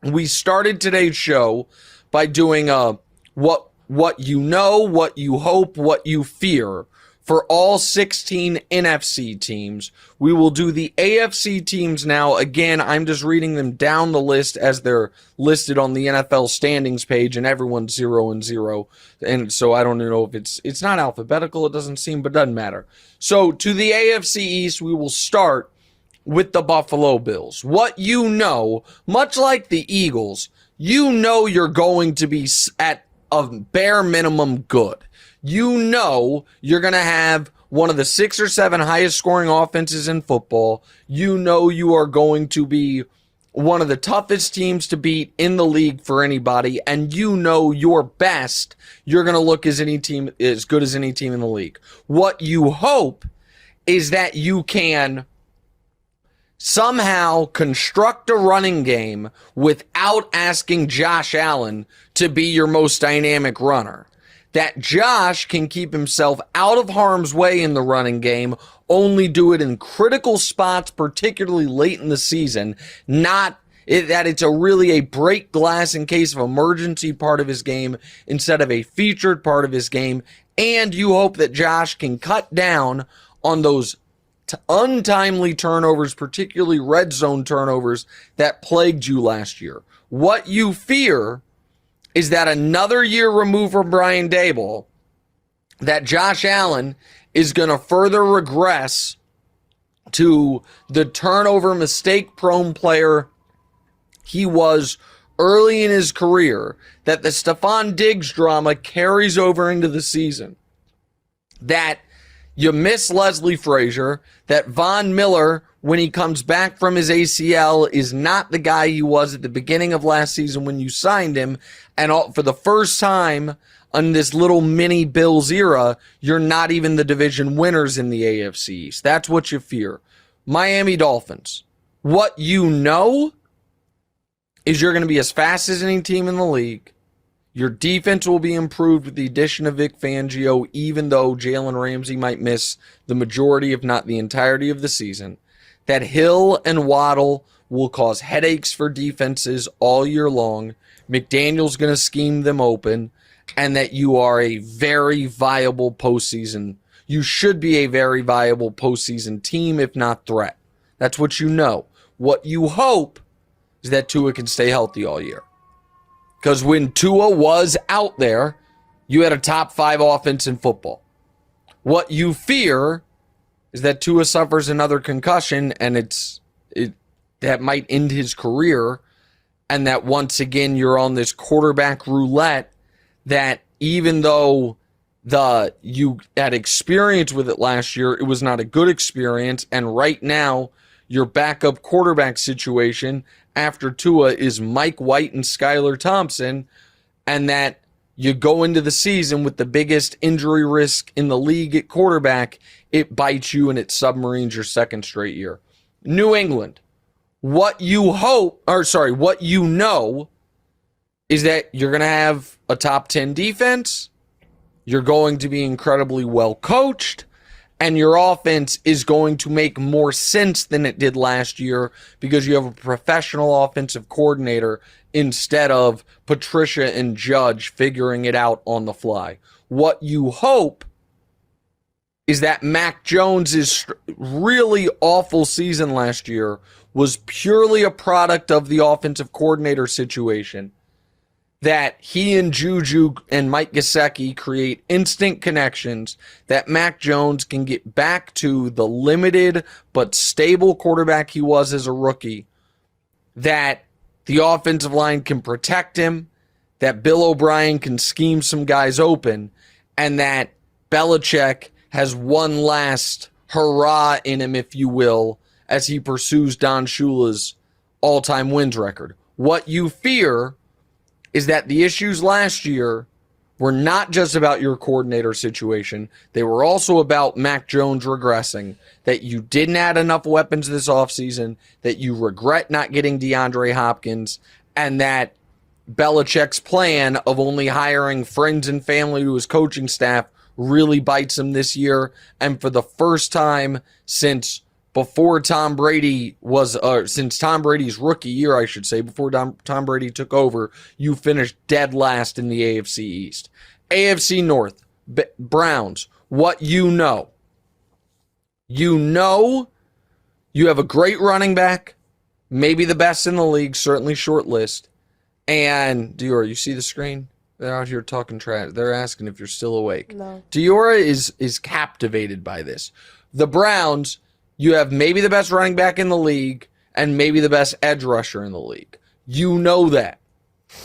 We started today's show by doing a what you know, what you hope, what you fear for all 16 NFC teams. We will do the AFC teams now. Again, I'm just reading them down the list as they're listed on the NFL standings page, and everyone's 0-0. And so I don't know if it's not alphabetical, it doesn't seem, but it doesn't matter. So to the AFC East, we will start with the Buffalo Bills. What you know, much like the Eagles, you know you're going to be at a bare minimum good. You know you're going to have one of the 6 or 7 highest scoring offenses in football. You know you are going to be one of the toughest teams to beat in the league for anybody, and you know your best, you're going to look as good as any team in the league. What you hope is that you can somehow construct a running game without asking Josh Allen to be your most dynamic runner. That Josh can keep himself out of harm's way in the running game, only do it in critical spots, particularly late in the season, that it's really a break glass in case of emergency part of his game instead of a featured part of his game, and you hope that Josh can cut down on those untimely turnovers, particularly red zone turnovers, that plagued you last year. What you fear is that another year removed from Brian Daboll, that Josh Allen is going to further regress to the turnover mistake-prone player he was early in his career, that the Stephon Diggs drama carries over into the season, that you miss Leslie Frazier, that Von Miller, when he comes back from his ACL, is not the guy he was at the beginning of last season when you signed him, and for the first time in this little mini Bills era, you're not even the division winners in the AFC East. That's what you fear. Miami Dolphins. What you know is you're going to be as fast as any team in the league. Your defense will be improved with the addition of Vic Fangio, even though Jalen Ramsey might miss the majority, if not the entirety of the season. That Hill and Waddle will cause headaches for defenses all year long. McDaniel's going to scheme them open, and that you are a very viable postseason. You should be a very viable postseason team, if not threat. That's what you know. What you hope is that Tua can stay healthy all year. Because when Tua was out there, you had a top 5 offense in football. What you fear is that Tua suffers another concussion, and that might end his career, and that once again you're on this quarterback roulette, that even though you had experience with it last year, it was not a good experience, and right now your backup quarterback situation after Tua is Mike White and Skylar Thompson, and that you go into the season with the biggest injury risk in the league at quarterback, it bites you and it submarines your second straight year. New England, what you know is that you're going to have a top 10 defense, you're going to be incredibly well coached, and your offense is going to make more sense than it did last year because you have a professional offensive coordinator instead of Patricia and Judge figuring it out on the fly. What you hope is that Mac Jones' really awful season last year was purely a product of the offensive coordinator situation. That he and Juju and Mike Gesicki create instant connections, that Mac Jones can get back to the limited but stable quarterback he was as a rookie, that the offensive line can protect him, that Bill O'Brien can scheme some guys open, and that Belichick has one last hurrah in him, if you will, as he pursues Don Shula's all-time wins record. What you fear is that the issues last year were not just about your coordinator situation. They were also about Mac Jones regressing, that you didn't add enough weapons this offseason, that you regret not getting DeAndre Hopkins, and that Belichick's plan of only hiring friends and family to his coaching staff really bites him this year. And for the first time since before Tom Brady was, since Tom Brady's rookie year, I should say, before Tom Brady took over, you finished dead last in the AFC East. AFC North, Browns, what you know. You know you have a great running back, maybe the best in the league, certainly short list. And, Diora, you see the screen? They're out here talking trash. They're asking if you're still awake. No. Diora is captivated by this. The Browns, you have maybe the best running back in the league and maybe the best edge rusher in the league. You know that.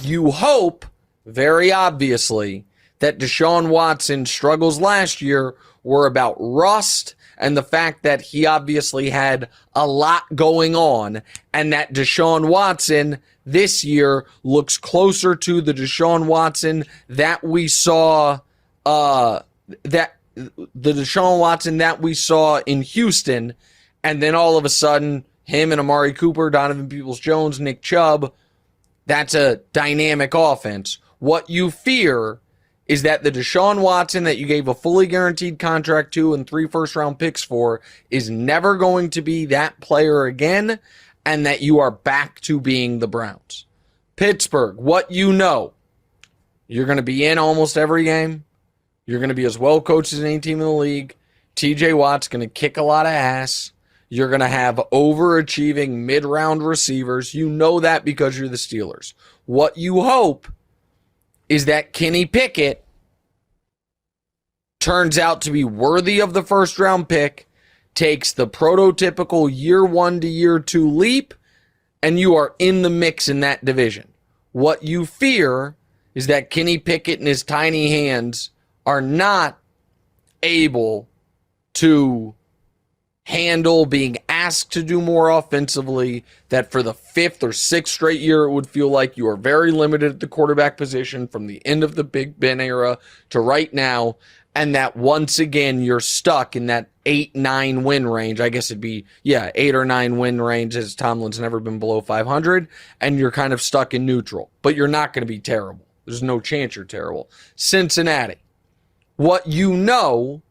You hope, very obviously, that Deshaun Watson's struggles last year were about rust and the fact that he obviously had a lot going on, and that Deshaun Watson this year looks closer to the Deshaun Watson that we saw in Houston, and then all of a sudden him and Amari Cooper, Donovan Peoples-Jones, Nick Chubb, that's a dynamic offense. What you fear is that the Deshaun Watson that you gave a fully guaranteed contract to and 3 first-round picks for is never going to be that player again, and that you are back to being the Browns. Pittsburgh, what you know. You're going to be in almost every game. You're going to be as well coached as any team in the league. TJ Watt's going to kick a lot of ass. You're going to have overachieving mid-round receivers. You know that because you're the Steelers. What you hope is that Kenny Pickett turns out to be worthy of the first-round pick, takes the prototypical year 1 to year 2 leap, and you are in the mix in that division. What you fear is that Kenny Pickett and his tiny hands are not able to handle being asked to do more offensively, that for the 5th or 6th straight year, it would feel like you are very limited at the quarterback position from the end of the Big Ben era to right now, and that once again, you're stuck in that 8-9 win range. I guess it'd be, 8 or 9 win range, as Tomlin's never been below 500, and you're kind of stuck in neutral. But you're not going to be terrible. There's no chance you're terrible. Cincinnati, what you know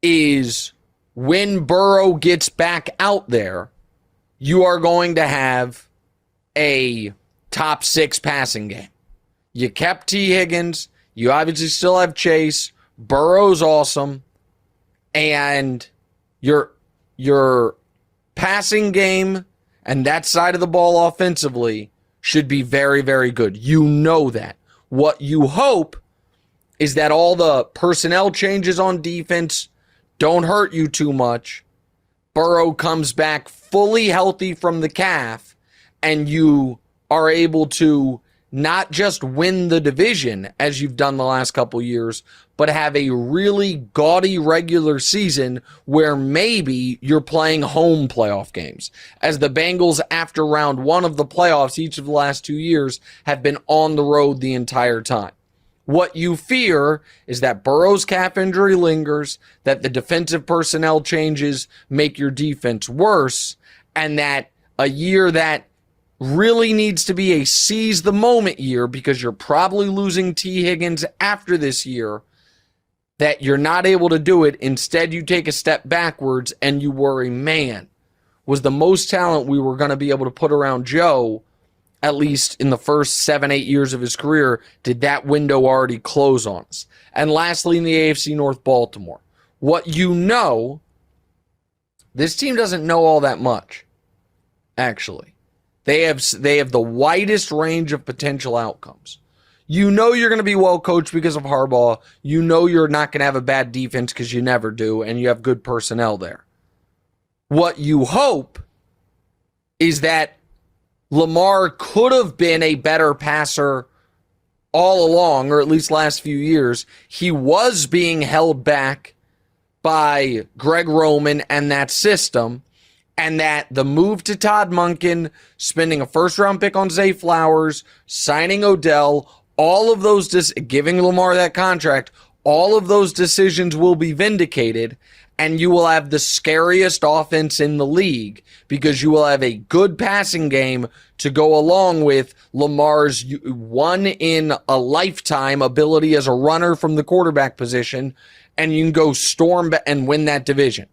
is when Burrow gets back out there, you are going to have a top 6 passing game. You kept T. Higgins. You obviously still have Chase. Burrow's awesome. And your passing game and that side of the ball offensively should be very, very good. You know that. What you hope is that all the personnel changes on defense don't hurt you too much. Burrow comes back fully healthy from the calf, and you are able to not just win the division, as you've done the last couple years, but have a really gaudy regular season where maybe you're playing home playoff games. As the Bengals, after round 1 of the playoffs each of the last 2 years, have been on the road the entire time. What you fear is that Burrow's calf injury lingers, that the defensive personnel changes make your defense worse, and that a year that really needs to be a seize the moment year because you're probably losing T. Higgins after this year, that you're not able to do it. Instead, you take a step backwards and you worry, man, was the most talent we were going to be able to put around Joe, at least in the first 7-8 years of his career, did that window already close on us? And lastly, in the AFC North, Baltimore. What you know, this team doesn't know all that much, actually. They have the widest range of potential outcomes. You know you're going to be well coached because of Harbaugh. You know you're not going to have a bad defense because you never do, and you have good personnel there. What you hope is that Lamar could have been a better passer all along, or at least last few years. He was being held back by Greg Roman and that system, and that the move to Todd Monken, spending a first-round pick on Zay Flowers, signing Odell, all of those, giving Lamar that contract, all of those decisions will be vindicated, and you will have the scariest offense in the league because you will have a good passing game to go along with Lamar's one-in-a-lifetime ability as a runner from the quarterback position, and you can go storm and win that division.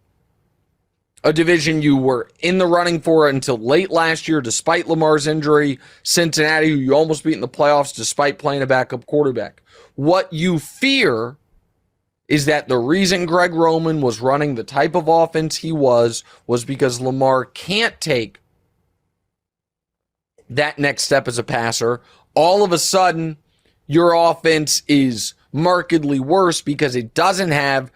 a division you were in the running for until late last year, despite Lamar's injury. Cincinnati, who you almost beat in the playoffs despite playing a backup quarterback. What you fear is that the reason Greg Roman was running the type of offense he was because Lamar can't take that next step as a passer. All of a sudden, your offense is markedly worse because it doesn't have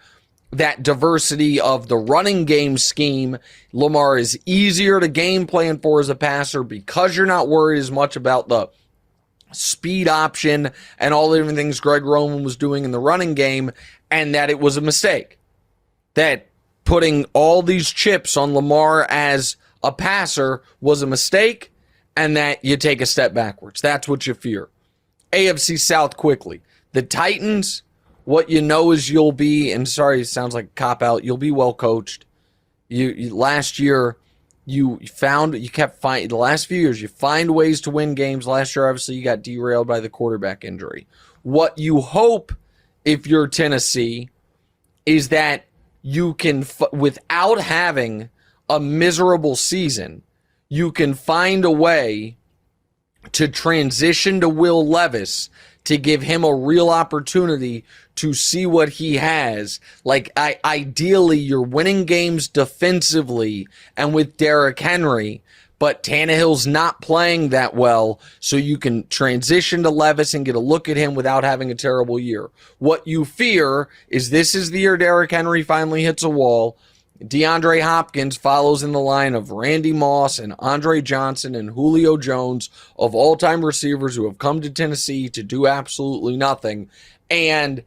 that diversity of the running game scheme. Lamar is easier to game plan for as a passer because you're not worried as much about the speed option and all the different things Greg Roman was doing in the running game, and that it was a mistake. That putting all these chips on Lamar as a passer was a mistake, and that you take a step backwards. That's what you fear. AFC South quickly. The Titans, what you know is you'll be, and sorry, it sounds like a cop-out, you'll be well coached. You last year, the last few years, you find ways to win games. Last year, obviously, you got derailed by the quarterback injury. What you hope, if you're Tennessee, is that you can, without having a miserable season, you can find a way to transition to Will Levis to give him a real opportunity to see what he has. Like, ideally, you're winning games defensively and with Derrick Henry, but Tannehill's not playing that well, so you can transition to Levis and get a look at him without having a terrible year. What you fear is this is the year Derrick Henry finally hits a wall. DeAndre Hopkins follows in the line of Randy Moss and Andre Johnson and Julio Jones of all-time receivers who have come to Tennessee to do absolutely nothing. And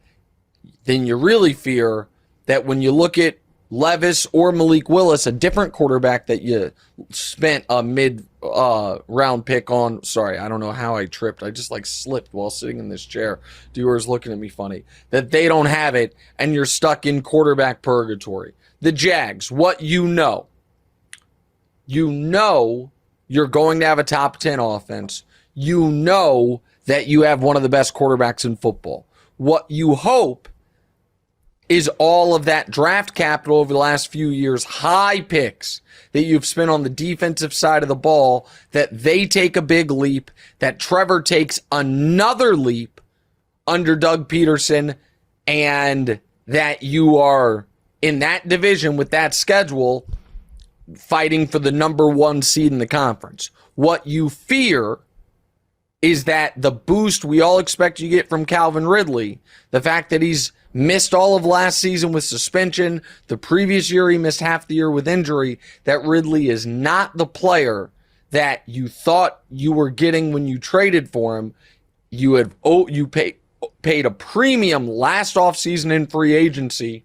then you really fear that when you look at Levis or Malik Willis, a different quarterback that you spent a mid-round pick on. Sorry, I don't know how I tripped. I just slipped while sitting in this chair. Viewers looking at me funny. That they don't have it, and you're stuck in quarterback purgatory. The Jags, what you know. You know you're going to have a top 10 offense. You know that you have one of the best quarterbacks in football. What you hope is all of that draft capital over the last few years, high picks that you've spent on the defensive side of the ball, that they take a big leap, that Trevor takes another leap under Doug Peterson, and that you are in that division with that schedule fighting for the number 1 seed in the conference. What you fear is that the boost we all expect you get from Calvin Ridley, the fact that he's missed all of last season with suspension, the previous year he missed half the year with injury, that Ridley is not the player that you thought you were getting when you traded for him. You paid a premium last offseason in free agency,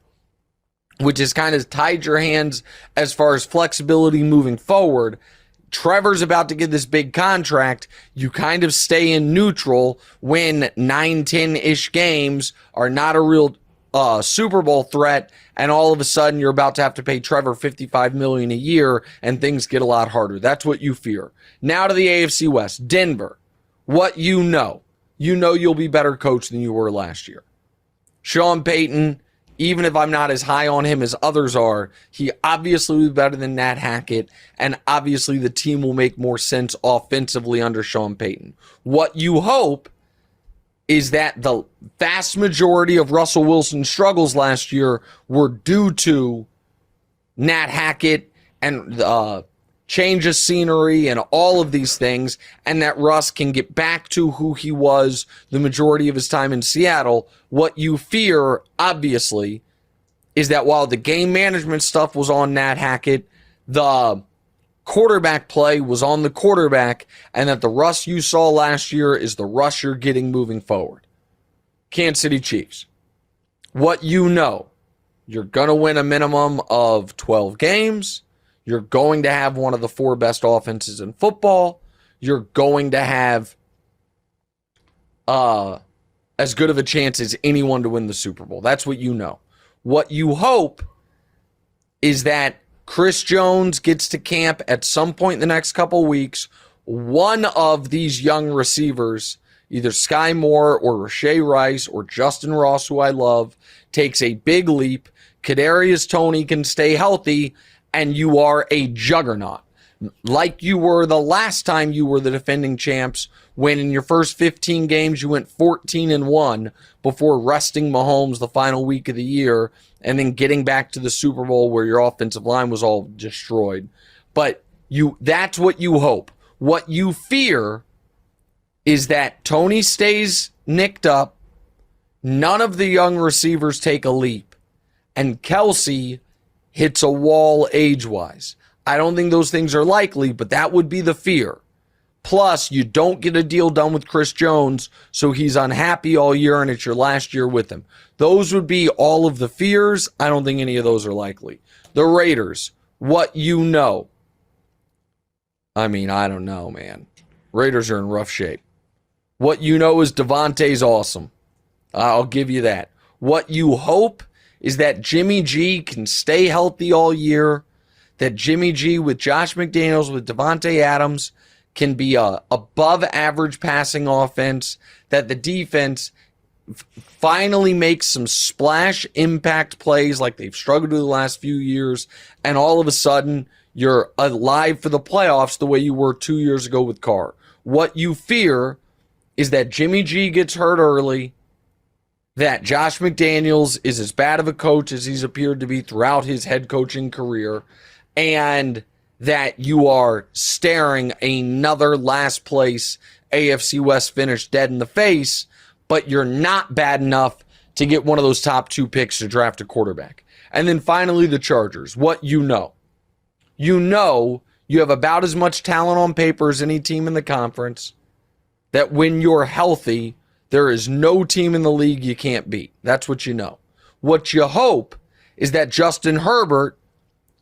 which has kind of tied your hands as far as flexibility moving forward. Trevor's about to get this big contract. You kind of stay in neutral when 9-10-ish games are not a real Super Bowl threat, and all of a sudden you're about to have to pay Trevor $55 million a year, and things get a lot harder. That's what you fear. Now to the AFC West. Denver, what you know. You know you'll be better coached than you were last year. Sean Payton, even if I'm not as high on him as others are, he obviously will be better than Nat Hackett, and obviously the team will make more sense offensively under Sean Payton. What you hope is that the vast majority of Russell Wilson's struggles last year were due to Nat Hackett and change of scenery and all of these things, and that Russ can get back to who he was the majority of his time in Seattle. What you fear, obviously, is that while the game management stuff was on Nat Hackett, the quarterback play was on the quarterback, and that the Russ you saw last year is the Russ you're getting moving forward. Kansas City Chiefs, what you know. You're going to win a minimum of 12 games. You're going to have one of the 4 best offenses in football. You're going to have as good of a chance as anyone to win the Super Bowl. That's what you know. What you hope is that Chris Jones gets to camp at some point in the next couple weeks. One of these young receivers, either Sky Moore or Rashee Rice or Justin Ross, who I love, takes a big leap. Kadarius Toney can stay healthy, and you are a juggernaut, like you were the last time you were the defending champs, when in your first 15 games you went 14-1 before resting Mahomes the final week of the year and then getting back to the Super Bowl where your offensive line was all destroyed. But that's what you hope. What you fear is that Tony stays nicked up, none of the young receivers take a leap, and Kelsey hits a wall age-wise. I don't think those things are likely, but that would be the fear. Plus, you don't get a deal done with Chris Jones, so he's unhappy all year and it's your last year with him. Those would be all of the fears. I don't think any of those are likely. The Raiders, what you know. I mean, I don't know, man. Raiders are in rough shape. What you know is Devontae's awesome. I'll give you that. What you hope is that Jimmy G can stay healthy all year, that Jimmy G with Josh McDaniels, with Devontae Adams, can be a above average passing offense, that the defense finally makes some splash impact plays like they've struggled with the last few years, and all of a sudden you're alive for the playoffs the way you were 2 years ago with Carr. What you fear is that Jimmy G gets hurt early, that Josh McDaniels is as bad of a coach as he's appeared to be throughout his head coaching career, and that you are staring another last place AFC West finish dead in the face, but you're not bad enough to get one of those top 2 picks to draft a quarterback. And then finally, the Chargers. What you know. You know you have about as much talent on paper as any team in the conference, that when you're healthy, there is no team in the league you can't beat. That's what you know. What you hope is that Justin Herbert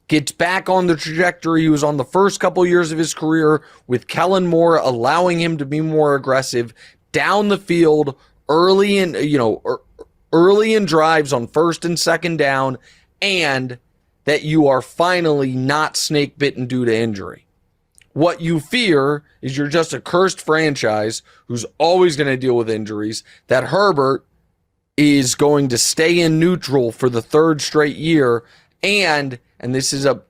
gets back on the trajectory he was on the first couple years of his career, with Kellen Moore allowing him to be more aggressive down the field early in drives on first and second down, and that you are finally not snake bitten due to injury. What you fear is you're just a cursed franchise who's always going to deal with injuries, that Herbert is going to stay in neutral for the 3rd straight year, and this is a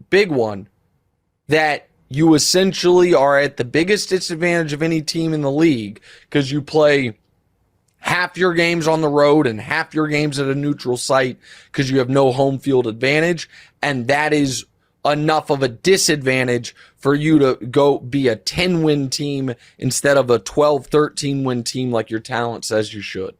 big one, that you essentially are at the biggest disadvantage of any team in the league because you play half your games on the road and half your games at a neutral site because you have no home field advantage, and that is enough of a disadvantage for you to go be a 10-win team instead of a 12, 13-win team like your talent says you should.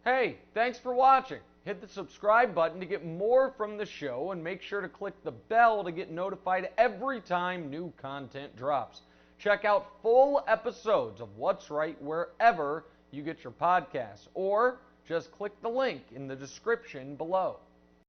Hey, thanks for watching. Hit the subscribe button to get more from the show, and make sure to click the bell to get notified every time new content drops. Check out full episodes of What's Right wherever you get your podcasts, or just click the link in the description below.